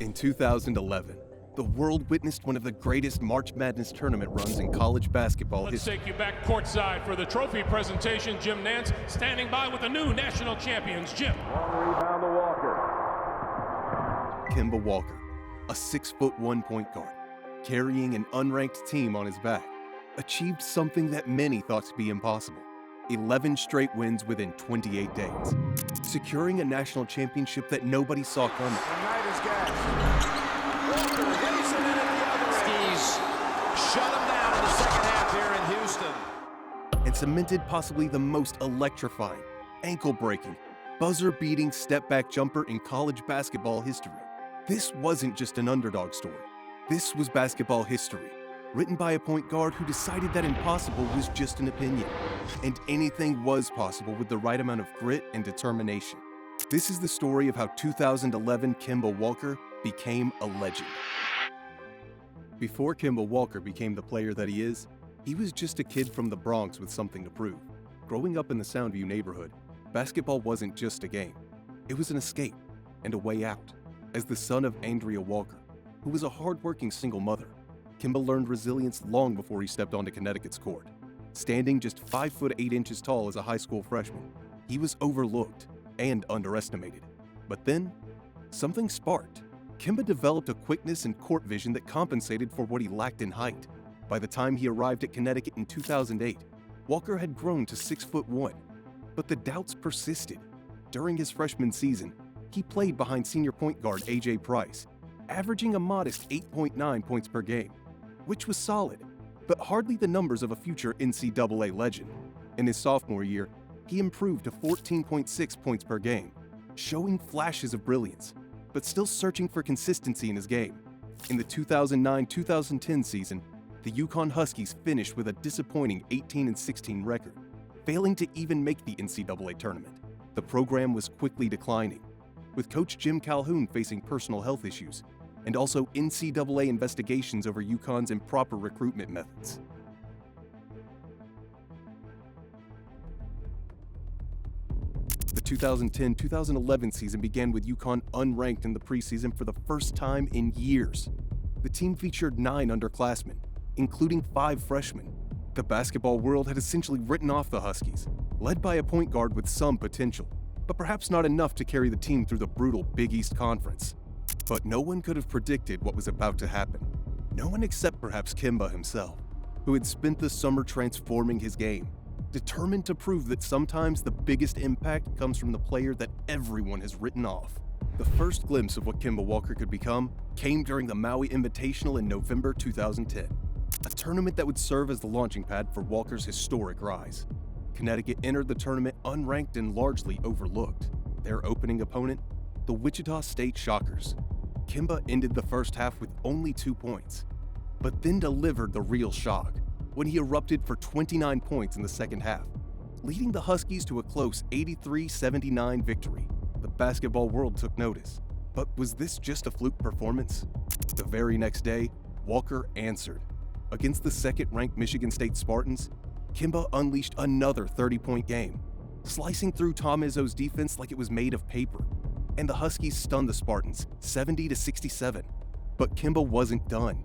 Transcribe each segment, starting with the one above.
In 2011, the world witnessed one of the greatest March Madness tournament runs in college basketball Let's history. take you back courtside for the trophy presentation. Jim Nance standing by with the new national champions. Jim. Long rebound to Walker. Kemba Walker, a 6'1" point guard, carrying an unranked team on his back, achieved something that many thought to be impossible. 11 straight wins within 28 days, securing a national championship that nobody saw coming. The night is gassed. Walker racing in at the other end. Skis shut him down in the second half here in Houston. And cemented possibly the most electrifying, ankle-breaking, buzzer-beating step-back jumper in college basketball history. This wasn't just an underdog story. This was basketball history, written by a point guard who decided that impossible was just an opinion, and anything was possible with the right amount of grit and determination. This is the story of how 2011 Kemba Walker became a legend. Before Kemba Walker became the player that he is, he was just a kid from the Bronx with something to prove. Growing up in the Soundview neighborhood, basketball wasn't just a game. It was an escape and a way out. As the son of Andrea Walker, who was a hard-working single mother, Kemba learned resilience long before he stepped onto Connecticut's court. Standing just 5'8" tall as a high school freshman, he was overlooked and underestimated. But then, something sparked. Kemba developed a quickness and court vision that compensated for what he lacked in height. By the time he arrived at Connecticut in 2008, Walker had grown to 6'1", but the doubts persisted. During his freshman season, he played behind senior point guard A.J. Price, averaging a modest 8.9 points per game, which was solid, but hardly the numbers of a future NCAA legend. In his sophomore year, he improved to 14.6 points per game, showing flashes of brilliance, but still searching for consistency in his game. In the 2009-2010 season, the UConn Huskies finished with a disappointing 18-16 record, failing to even make the NCAA tournament. The program was quickly declining, with Coach Jim Calhoun facing personal health issues, and also NCAA investigations over UConn's improper recruitment methods. The 2010-2011 season began with UConn unranked in the preseason for the first time in years. The team featured 9 underclassmen, including 5 freshmen. The basketball world had essentially written off the Huskies, led by a point guard with some potential, but perhaps not enough to carry the team through the brutal Big East Conference. But no one could have predicted what was about to happen. No one except perhaps Kemba himself, who had spent the summer transforming his game, determined to prove that sometimes the biggest impact comes from the player that everyone has written off. The first glimpse of what Kemba Walker could become came during the Maui Invitational in November 2010, a tournament that would serve as the launching pad for Walker's historic rise. Connecticut entered the tournament unranked and largely overlooked. Their opening opponent, the Wichita State Shockers. Kemba ended the first half with only 2 points, but then delivered the real shock when he erupted for 29 points in the second half, leading the Huskies to a close 83-79 victory. The basketball world took notice, but was this just a fluke performance? The very next day, Walker answered. Against the second-ranked Michigan State Spartans, Kemba unleashed another 30-point game, slicing through Tom Izzo's defense like it was made of paper, and the Huskies stunned the Spartans 70-67. But Kemba wasn't done.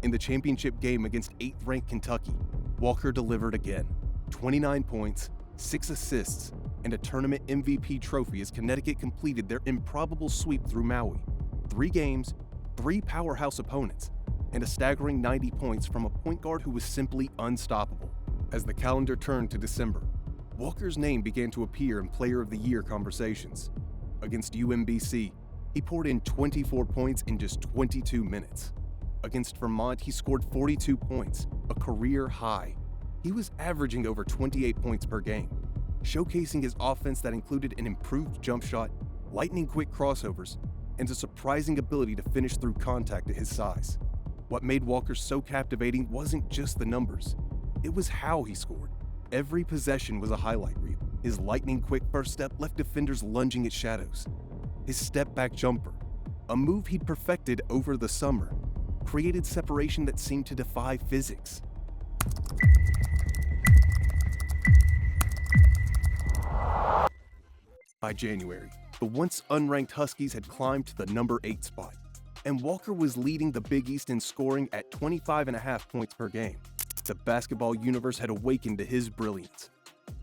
In the championship game against 8th-ranked Kentucky, Walker delivered again. 29 points, 6 assists, and a tournament MVP trophy as Connecticut completed their improbable sweep through Maui. 3 games, 3 powerhouse opponents, and a staggering 90 points from a point guard who was simply unstoppable. As the calendar turned to December, Walker's name began to appear in Player of the Year conversations. Against UMBC, he poured in 24 points in just 22 minutes. Against Vermont, he scored 42 points, a career high. He was averaging over 28 points per game, showcasing his offense that included an improved jump shot, lightning-quick crossovers, and a surprising ability to finish through contact at his size. What made Walker so captivating wasn't just the numbers. It was how he scored. Every possession was a highlight reel. His lightning-quick first step left defenders lunging at shadows. His step-back jumper, a move he'd perfected over the summer, created separation that seemed to defy physics. By January, the once unranked Huskies had climbed to the number 8 spot, and Walker was leading the Big East in scoring at 25.5 points per game. The basketball universe had awakened to his brilliance.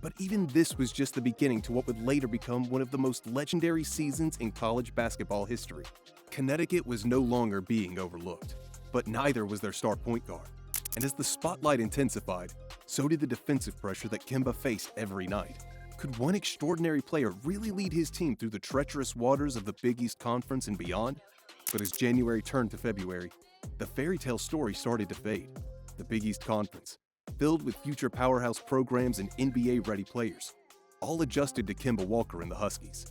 But even this was just the beginning to what would later become one of the most legendary seasons in college basketball history. Connecticut was no longer being overlooked, but neither was their star point guard. And as the spotlight intensified, so did the defensive pressure that Kemba faced every night. Could one extraordinary player really lead his team through the treacherous waters of the Big East Conference and beyond? But as January turned to February, the fairy tale story started to fade. The Big East Conference, filled with future powerhouse programs and NBA-ready players, all adjusted to Kemba Walker and the Huskies.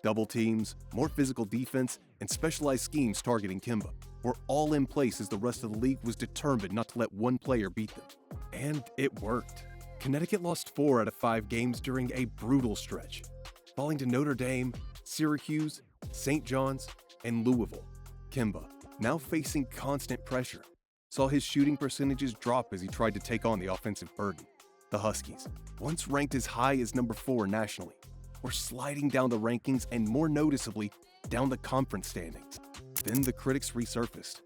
Double teams, more physical defense, and specialized schemes targeting Kemba were all in place as the rest of the league was determined not to let one player beat them. And it worked. Connecticut lost 4 out of 5 games during a brutal stretch, falling to Notre Dame, Syracuse, St. John's, and Louisville. Kemba, now facing constant pressure, saw his shooting percentages drop as he tried to take on the offensive burden. The Huskies, once ranked as high as number 4 nationally, were sliding down the rankings and more noticeably, down the conference standings. Then the critics resurfaced.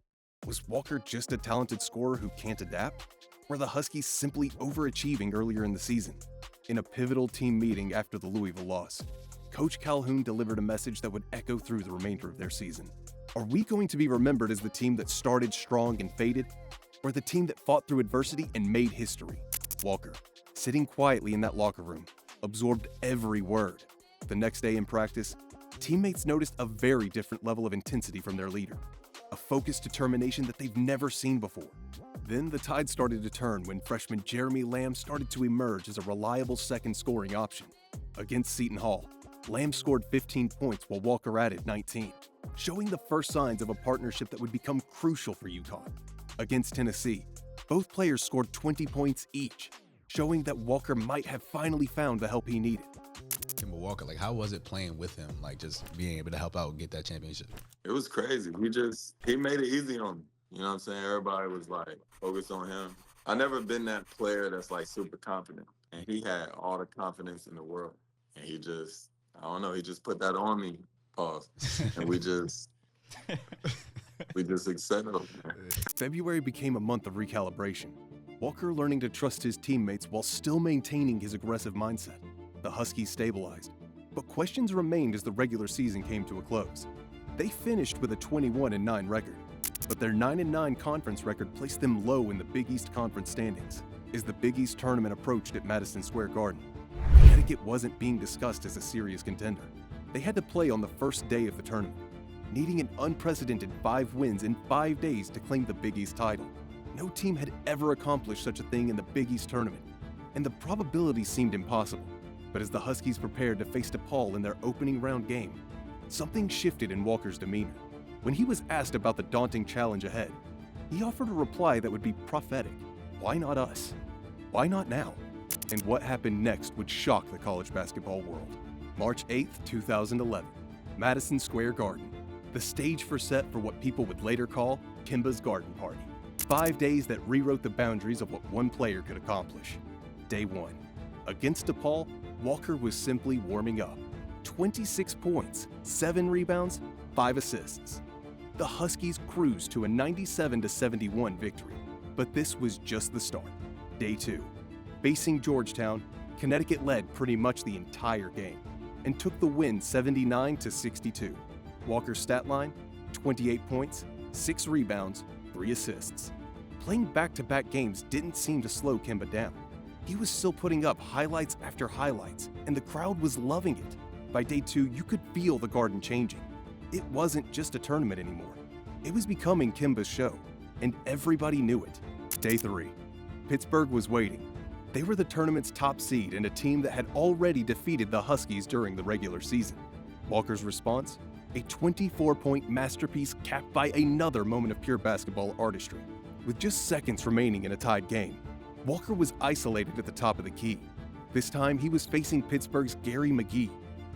Was Walker just a talented scorer who can't adapt? Were the Huskies simply overachieving earlier in the season? In a pivotal team meeting after the Louisville loss, Coach Calhoun delivered a message that would echo through the remainder of their season. Are we going to be remembered as the team that started strong and faded, or the team that fought through adversity and made history? Walker, sitting quietly in that locker room, absorbed every word. The next day in practice, teammates noticed a very different level of intensity from their leader, a focused determination that they've never seen before. Then the tide started to turn when freshman Jeremy Lamb started to emerge as a reliable second scoring option. Against Seton Hall, Lamb scored 15 points while Walker added 19, showing the first signs of a partnership that would become crucial for UConn. Against Tennessee, both players scored 20 points each, showing that Walker might have finally found the help he needed. Kemba Walker, like, how was it playing with him, like, just being able to help out and get that championship? It was crazy. He made it easy on me. You know what I'm saying? Everybody was, like, focused on him. I never been that player that's, like, super confident. And he had all the confidence in the world. And he just, I don't know, he just put that on me. Pause. And we just excelled. February became a month of recalibration. Walker learning to trust his teammates while still maintaining his aggressive mindset. The Huskies stabilized, but questions remained as the regular season came to a close. They finished with a 21-9 record, but their 9-9 conference record placed them low in the Big East Conference standings. As the Big East tournament approached at Madison Square Garden, Connecticut wasn't being discussed as a serious contender. They had to play on the first day of the tournament, needing an unprecedented 5 wins in 5 days to claim the Big East title. No team had ever accomplished such a thing in the Big East tournament, and the probability seemed impossible. But as the Huskies prepared to face DePaul in their opening round game, something shifted in Walker's demeanor. When he was asked about the daunting challenge ahead, he offered a reply that would be prophetic. Why not us? Why not now? And what happened next would shock the college basketball world. March 8th, 2011, Madison Square Garden. The stage set for what people would later call Kemba's Garden Party. 5 days that rewrote the boundaries of what one player could accomplish. Day 1. Against DePaul, Walker was simply warming up. 26 points, 7 rebounds, 5 assists. The Huskies cruised to a 97-71 victory. But this was just the start. Day 2. Facing Georgetown, Connecticut led pretty much the entire game and took the win 79-62. Walker's stat line, 28 points, 6 rebounds, 3 assists. Playing back-to-back games didn't seem to slow Kemba down. He was still putting up highlights after highlights, and the crowd was loving it. By day 2, you could feel the Garden changing. It wasn't just a tournament anymore. It was becoming Kemba's show, and everybody knew it. Day 3. Pittsburgh was waiting. They were the tournament's top seed and a team that had already defeated the Huskies during the regular season. Walker's response? A 24-point masterpiece capped by another moment of pure basketball artistry. With just seconds remaining in a tied game, Walker was isolated at the top of the key. This time, he was facing Pittsburgh's Gary McGee,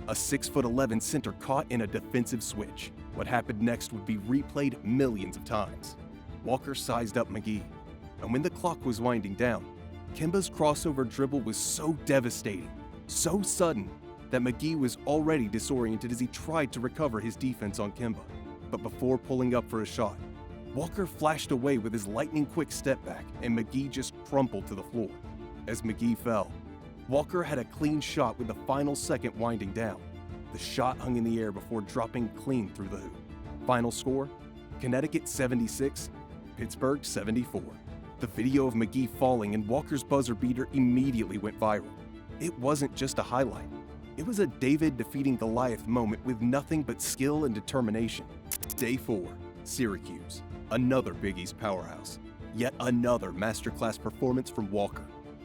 a 6'11" center caught in a defensive switch. What happened next would be replayed millions of times. Walker sized up McGee, and when the clock was winding down, Kemba's crossover dribble was so devastating, so sudden, that McGee was already disoriented as he tried to recover his defense on Kemba. But before pulling up for a shot, Walker flashed away with his lightning-quick step back, and McGee just crumpled to the floor. As McGee fell, Walker had a clean shot with the final second winding down. The shot hung in the air before dropping clean through the hoop. Final score, Connecticut 76, Pittsburgh 74. The video of McGee falling and Walker's buzzer beater immediately went viral. It wasn't just a highlight. It was a David defeating Goliath moment with nothing but skill and determination. Day 4, Syracuse. Another Big East powerhouse. Yet another masterclass performance from Walker.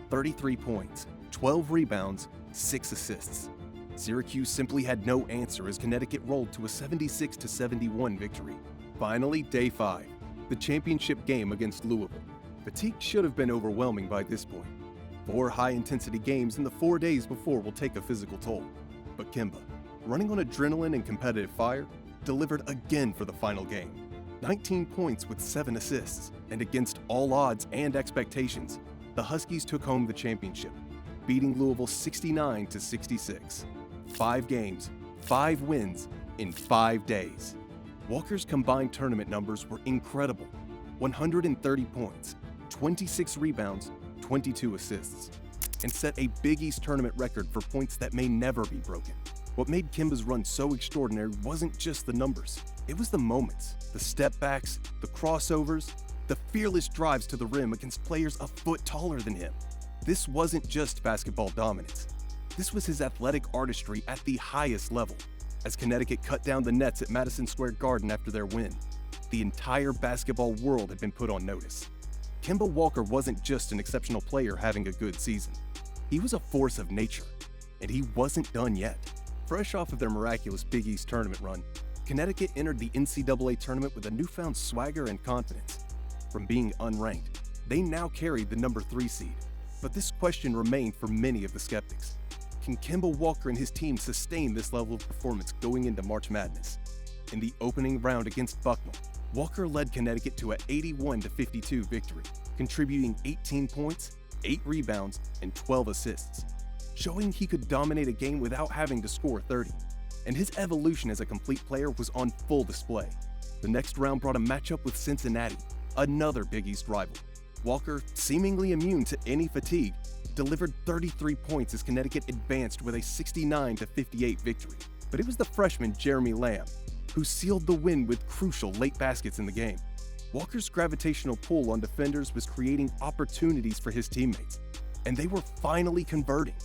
33 points, 12 rebounds, 6 assists. Syracuse simply had no answer as Connecticut rolled to a 76-71 victory. Finally, Day 5, the championship game against Louisville. Fatigue should have been overwhelming by this point. 4 high-intensity games in the 4 days before will take a physical toll. But Kemba, running on adrenaline and competitive fire, delivered again for the final game. 19 points with 7 assists, and against all odds and expectations, the Huskies took home the championship, beating Louisville 69-66. 5 games, 5 wins in 5 days. Walker's combined tournament numbers were incredible. 130 points, 26 rebounds, 22 assists, and set a Big East tournament record for points that may never be broken. What made Kemba's run so extraordinary wasn't just the numbers. It was the moments, the step backs, the crossovers, the fearless drives to the rim against players a foot taller than him. This wasn't just basketball dominance. This was his athletic artistry at the highest level. As Connecticut cut down the nets at Madison Square Garden after their win, the entire basketball world had been put on notice. Kemba Walker wasn't just an exceptional player having a good season. He was a force of nature, and he wasn't done yet. Fresh off of their miraculous Big East tournament run, Connecticut entered the NCAA tournament with a newfound swagger and confidence. From being unranked, they now carried the number 3 seed. But this question remained for many of the skeptics. Can Kemba Walker and his team sustain this level of performance going into March Madness? In the opening round against Bucknell, Walker led Connecticut to an 81-52 victory, contributing 18 points, 8 rebounds, and 12 assists, showing he could dominate a game without having to score 30. And his evolution as a complete player was on full display. The next round brought a matchup with Cincinnati, another Big East rival. Walker, seemingly immune to any fatigue, delivered 33 points as Connecticut advanced with a 69-58 victory. But it was the freshman Jeremy Lamb who sealed the win with crucial late baskets in the game. Walker's gravitational pull on defenders was creating opportunities for his teammates, and they were finally converting.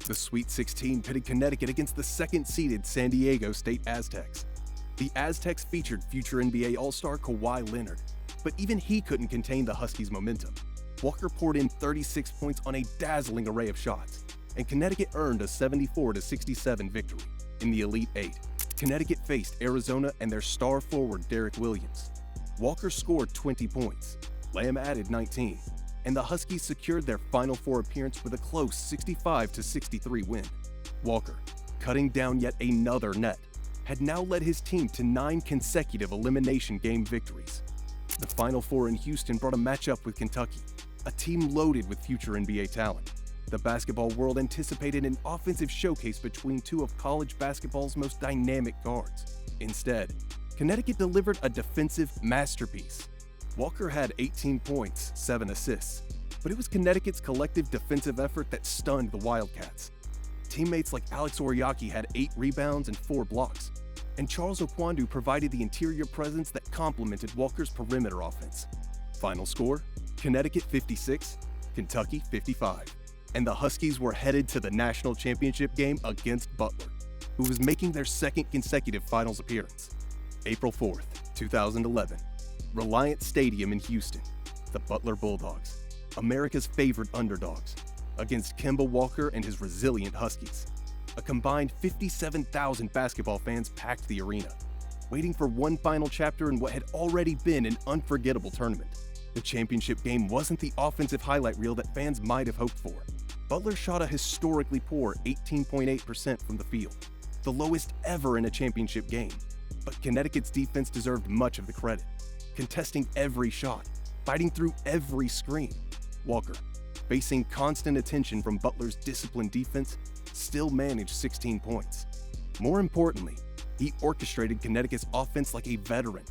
The Sweet 16 pitted Connecticut against the second-seeded San Diego State Aztecs. The Aztecs featured future NBA All-Star Kawhi Leonard, but even he couldn't contain the Huskies' momentum. Walker poured in 36 points on a dazzling array of shots, and Connecticut earned a 74-67 victory. In the Elite Eight, Connecticut faced Arizona and their star forward Derek Williams. Walker scored 20 points, Lamb added 19, and the Huskies secured their Final Four appearance with a close 65-63 win. Walker, cutting down yet another net, had now led his team to 9 consecutive elimination game victories. The Final Four in Houston brought a matchup with Kentucky, a team loaded with future NBA talent. The basketball world anticipated an offensive showcase between 2 of college basketball's most dynamic guards. Instead, Connecticut delivered a defensive masterpiece. Walker had 18 points, 7 assists, but it was Connecticut's collective defensive effort that stunned the Wildcats. Teammates like Alex Oriaki had 8 rebounds and 4 blocks, and Charles Okwandu provided the interior presence that complemented Walker's perimeter offense. Final score, Connecticut 56, Kentucky 55. And the Huskies were headed to the national championship game against Butler, who was making their second consecutive finals appearance. April 4th, 2011, Reliant Stadium in Houston, the Butler Bulldogs, America's favorite underdogs, against Kemba Walker and his resilient Huskies. A combined 57,000 basketball fans packed the arena, waiting for one final chapter in what had already been an unforgettable tournament. The championship game wasn't the offensive highlight reel that fans might have hoped for. Butler shot a historically poor 18.8% from the field, the lowest ever in a championship game. But Connecticut's defense deserved much of the credit, contesting every shot, fighting through every screen. Walker, facing constant attention from Butler's disciplined defense, still managed 16 points. More importantly, He orchestrated Connecticut's offense like a veteran,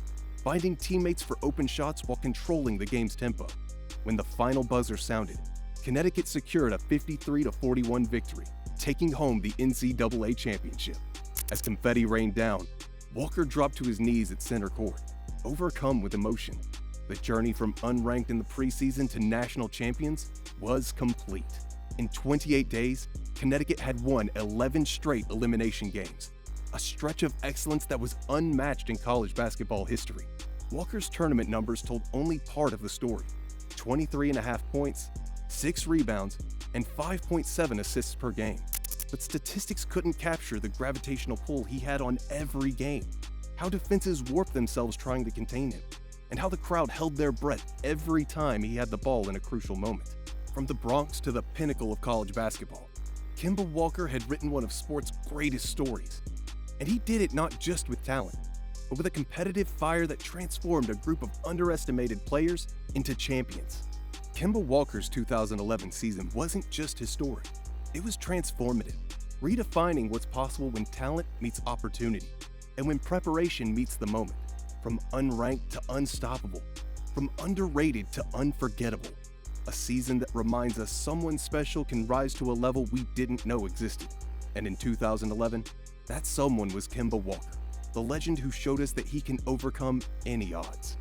finding teammates for open shots while controlling the game's tempo. When the final buzzer sounded, Connecticut secured a 53-41 victory, taking home the NCAA championship. As confetti rained down, Walker dropped to his knees at center court, overcome with emotion. The journey from unranked in the preseason to national champions was complete. In 28 days, Connecticut had won 11 straight elimination games, a stretch of excellence that was unmatched in college basketball history. Walker's tournament numbers told only part of the story: 23.5 points, 6 rebounds, and 5.7 assists per game. But statistics couldn't capture the gravitational pull he had on every game, how defenses warped themselves trying to contain him, and how the crowd held their breath every time he had the ball in a crucial moment. From the Bronx to the pinnacle of college basketball, Kemba Walker had written one of sport's greatest stories. And he did it not just with talent, but with a competitive fire that transformed a group of underestimated players into champions. Kemba Walker's 2011 season wasn't just historic, it was transformative, redefining what's possible when talent meets opportunity, and when preparation meets the moment. From unranked to unstoppable, from underrated to unforgettable. A season that reminds us someone special can rise to a level we didn't know existed. And in 2011, that someone was Kemba Walker, the legend who showed us that he can overcome any odds.